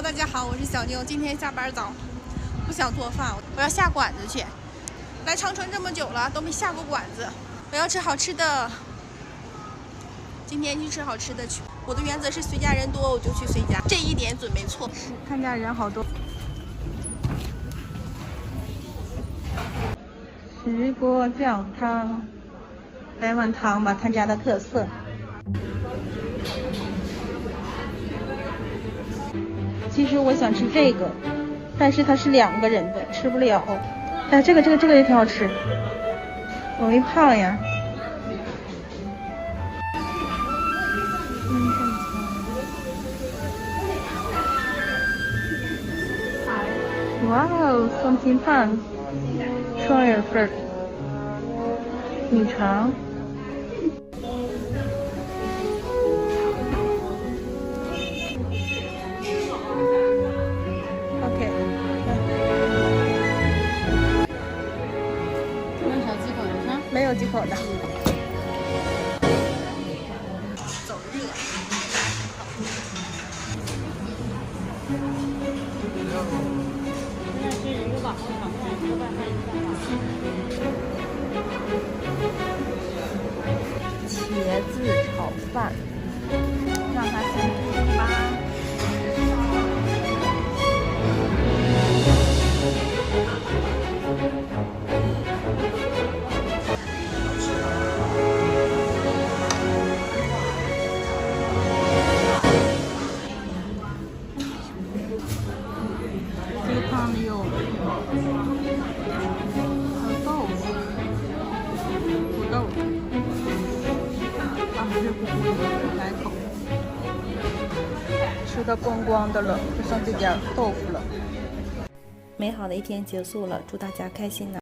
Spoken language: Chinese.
Hello， 大家好，我是小妞。今天下班早，不想做饭，我要下馆子去。来长春这么久了，都没下过馆子，我要吃好吃的。今天去吃好吃的去。我的原则是随家人多我就去随家，这一点准没错。看家人好多。石锅酱汤，来碗汤吧，他家的特色。其实我想吃这个，但是它是2个人的，吃不了。哎，这个也挺好吃，容易胖呀。哇哦，双拼饭，双人份，米肠。OK， 有小几口的吗？没有几口的。走热。那是一个网红炒饭，一个拌饭，一个拌饭。茄子炒饭，让它先煮吧。这个汤里有豆腐、土豆，热乎乎的，来口。吃的光光的了，就剩这点豆腐了。美好的一天结束了，祝大家开心呢。